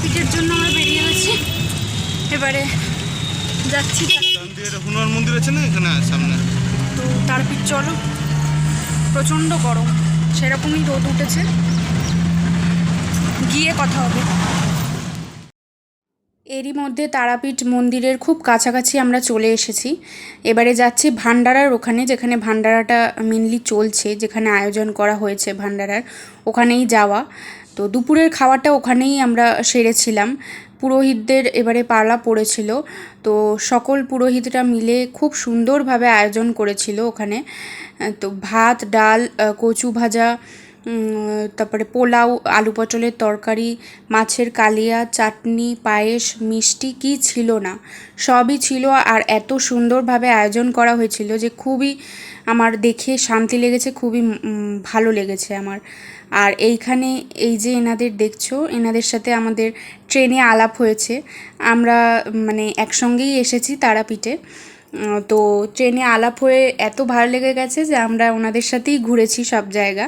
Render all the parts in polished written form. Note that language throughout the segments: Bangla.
তারাপীঠের জন্য আমরা বেরিয়ে গেছি, এবারে যাচ্ছি। হনুমান মন্দির আছে না এখানে সামনে, তো তারাপীঠ চলো। প্রচণ্ড গরম, সেরকমই রোদ উঠেছে, গিয়ে কথা হবে। এরই মধ্যে তারাপীঠ মন্দিরের খুব কাছাকাছি আমরা চলে এসেছি। এবারে যাচ্ছি ভান্ডারার ওখানে, যেখানে ভান্ডারাটা মেনলি চলছে, যেখানে আয়োজন করা হয়েছে ভান্ডারার, ওখানেই যাওয়া। তো দুপুরের খাওয়াটা ওখানেই আমরা সেরেছিলাম। পুরোহিতদের এবারে পালা পড়েছিল, তো সকল পুরোহিতরা মিলে খুব সুন্দরভাবে আয়োজন করেছিল ওখানে। তো ভাত, ডাল, কচু ভাজা, তারপরে পোলাও, আলু পটলের তরকারি, মাছের কালিয়া, চাটনি, পায়েস, মিষ্টি, কি ছিল না, সবই ছিল। আর এত সুন্দরভাবে আয়োজন করা হয়েছিল যে খুবই আমার দেখে শান্তি লেগেছে, খুবই ভালো লেগেছে আমার। আর এইখানে এই যে এনাদের দেখছো, এনাদের সাথে আমাদের ট্রেনে আলাপ হয়েছে। আমরা মানে একসঙ্গেই এসেছি তারাপীঠে। তো ট্রেনে আলাপ হয়ে এত ভালো লেগে গেছে যে আমরা ওনাদের সাথেই ঘুরেছি সব জায়গা,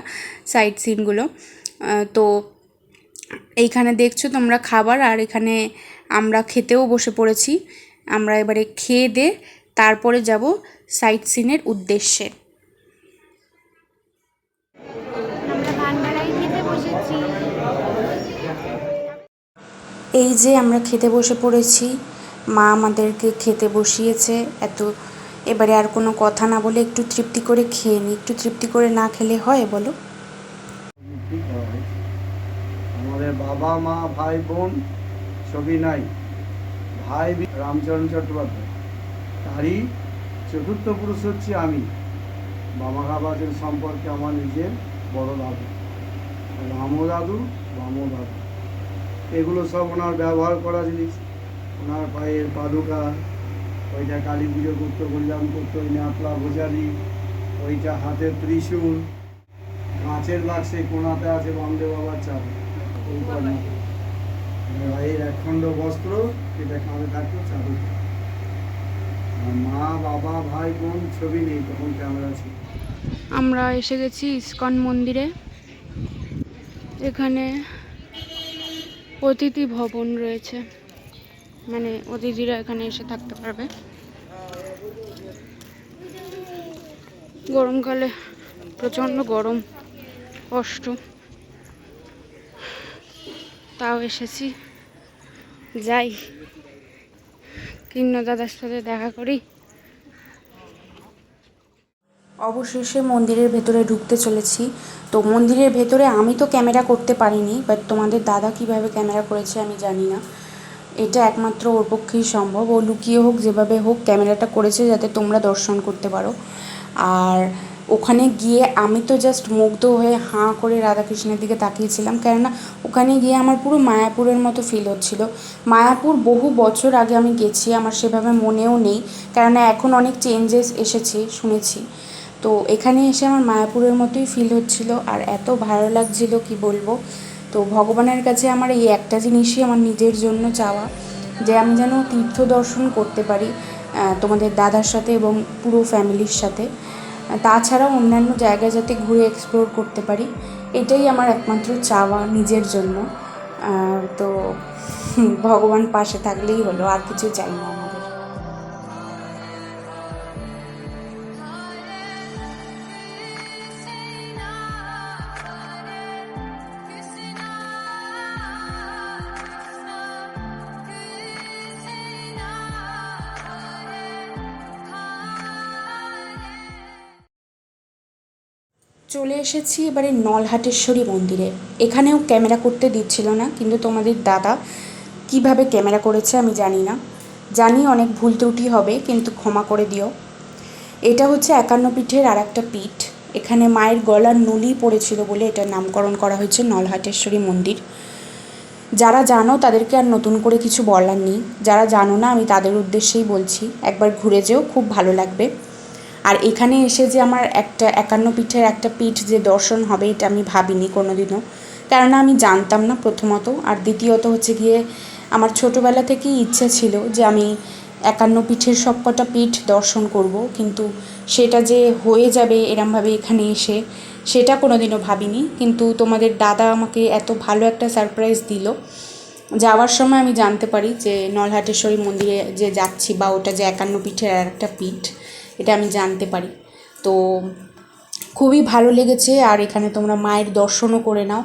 সাইট সিনগুলো। তো এইখানে দেখছো তোমরা খাবার, আর এখানে আমরা খেতেও বসে পড়েছি। আমরা এবারে খেয়ে দিয়ে তারপরে যাব সাইট সিনের উদ্দেশ্যে। এই যে আমরা খেতে বসে পড়েছি, মা আমাদেরকে খেতে বসিয়েছে। এবারে আর কোনো কথা না বলে একটু তৃপ্তি করে খেয়ে নিই। একটু তৃপ্তি করে না খেলে হয় বলো? আমাদের বাবা মা ভাই বোন ছবি নাই, ভাই রামচরণ চট্টোপাধ্যায়, তারই চতুর্থ পুরুষ হচ্ছে আমি। বাবা বাবাদের সম্পর্কে আমার নিজের বড় দাদু, রামো দাদু, বামো দাদু, এগুলো সব ওনার ব্যবহার করা জিনিস। ওনার পায়ের পাদুকা, ওইটা কালী পুজো করতো, কল্যাণ করতো, ওই ন্যাপলা ভোজালি, ওইটা হাতের ত্রিশূল, কাঁচের বাক্সে কোনাতে আছে বামদেব বাবার চাবি, ওই ভাইয়ের একখণ্ড বস্ত্র, এটা কাঁধে থাকতো চাদর। মা বাবা ভাই বোন ছবি নেই, তখন ক্যামেরা ছিল। আমরা এসে গেছি ইস্কন মন্দিরে। এখানে অতিথি ভবন রয়েছে, মানে অতিথিরা এখানে এসে থাকতে পারবে। গরমকালে প্রচণ্ড গরম, কষ্ট, তাও এসেছি। যাই, কিন্ন দাদার সাথে দেখা করি। অবশেষে মন্দিরের ভেতরে ঢুকতে চলেছি। তো মন্দিরের ভেতরে আমি তো ক্যামেরা করতে পারিনি, বাট তোমাদের দাদা কিভাবে ক্যামেরা করেছে আমি জানি না। এটা একমাত্র ওর পক্ষেই সম্ভব। ও লুকিয়ে হোক, যেভাবে হোক ক্যামেরাটা করেছে যাতে তোমরা দর্শন করতে পারো। আর ওখানে গিয়ে আমি তো জাস্ট মুগ্ধ হয়ে হাঁ করে রাধাকৃষ্ণের দিকে তাকিয়েছিলাম, কেননা ওখানে গিয়ে আমার পুরো মায়াপুরের মতো ফিল হচ্ছিল। মায়াপুর বহু বছর আগে আমি গেছি, আমার সেভাবে মনেও নেই, কেননা এখন অনেক চেঞ্জেস এসেছে শুনেছি। তো এখানে এসে আমার মায়াপুরের মতোই ফিল হচ্ছিল, আর এত ভালো লাগছিল কি বলবো। তো ভগবানের কাছে আমার এই একটা জিনিসই আমার নিজের জন্য চাওয়া, যে আমি যেন তীর্থ দর্শন করতে পারি তোমাদের দাদার সাথে এবং পুরো ফ্যামিলির সাথে। তাছাড়াও অন্যান্য জায়গায় যাতে ঘুরে এক্সপ্লোর করতে পারি, এটাই আমার একমাত্র চাওয়া নিজের জন্য। তো ভগবান পাশে থাকলেই হলো, আর কিছু চাই না আমাদের। চলে এসেছি এবারে নলহাটেশ্বরী মন্দিরে। এখানেও ক্যামেরা করতে দিচ্ছিল না, কিন্তু তোমাদের দাদা কিভাবে ক্যামেরা করেছে আমি জানি না। জানি অনেক ভুল ত্রুটি হবে, কিন্তু ক্ষমা করে দিও। এটা হচ্ছে 51 পীঠের আর একটা পীঠ। এখানে মায়ের গলার নলি পড়েছিল বলে এটার নামকরণ করা হয়েছে নলহাটেশ্বরী মন্দির। যারা জানো তাদেরকে আর নতুন করে কিছু বলার নেই, যারা জানো না আমি তাদের উদ্দেশ্যেই বলছি, একবার ঘুরে যেও, খুব ভালো লাগবে। আর এখানে এসে যে আমার একটা 51 পীঠের একটা পীঠ যে দর্শন হবে, এটা আমি ভাবিনি কোনো দিনও, কেননা আমি জানতাম না প্রথমত। আর দ্বিতীয়ত হচ্ছে গিয়ে আমার ছোটোবেলা থেকেই ইচ্ছা ছিল যে আমি 51 পীঠের সব কটা পীঠ দর্শন করব, কিন্তু সেটা যে হয়ে যাবে এরমভাবে এখানে এসে, সেটা কোনো দিনও ভাবিনি। কিন্তু তোমাদের দাদা আমাকে এত ভালো একটা সারপ্রাইজ দিল, যাওয়ার সময় আমি জানতে পারি যে নলহাটেশ্বরী মন্দিরে যে যাচ্ছি বা ওটা যে 51 পীঠের আর একটা পীঠ, এটা আমি জানতে পারি। তো খুবই ভালো লেগেছে। আর এখানে তোমরা মায়ের দর্শনও করে নাও,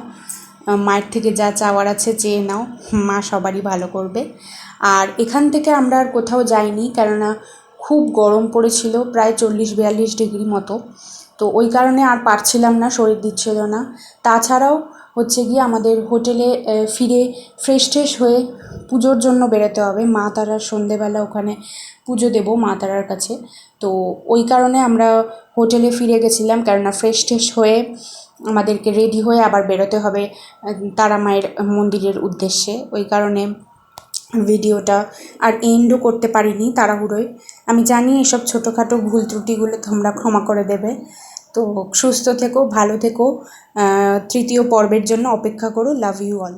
মায়ের থেকে যা চাওয়ার আছে চেয়ে নাও, মা সবারই ভালো করবে। আর এখান থেকে আমরা আর কোথাও যাইনি, কেননা খুব গরম পড়েছিল, প্রায় 40-42 ডিগ্রি মতো। তো ওই কারণে আর পারছিলাম না, শরীর দিচ্ছিল না। তাছাড়াও হচ্ছে গিয়ে আমাদের হোটেলে ফিরে ফ্রেশ ট্রেশ হয়ে পুজোর জন্য বেরোতে হবে। মা তারার সন্ধেবেলা ওখানে পুজো দেবো মা তারার কাছে। তো ওই কারণে আমরা হোটেলে ফিরে গেছিলাম, কেননা ফ্রেশ ট্রেশ হয়ে আমাদেরকে রেডি হয়ে আবার বেরোতে হবে তারা মায়ের মন্দিরের উদ্দেশ্যে। ওই কারণে ভিডিওটা আর এন্ডও করতে পারিনি তাড়াহুড়োয়। আমি জানি এসব ছোটোখাটো ভুল ত্রুটিগুলো তোমরা ক্ষমা করে দেবে। তো সুস্থ থেকো, ভালো থেকো, তৃতীয় পর্বের জন্য অপেক্ষা করো। Love you all.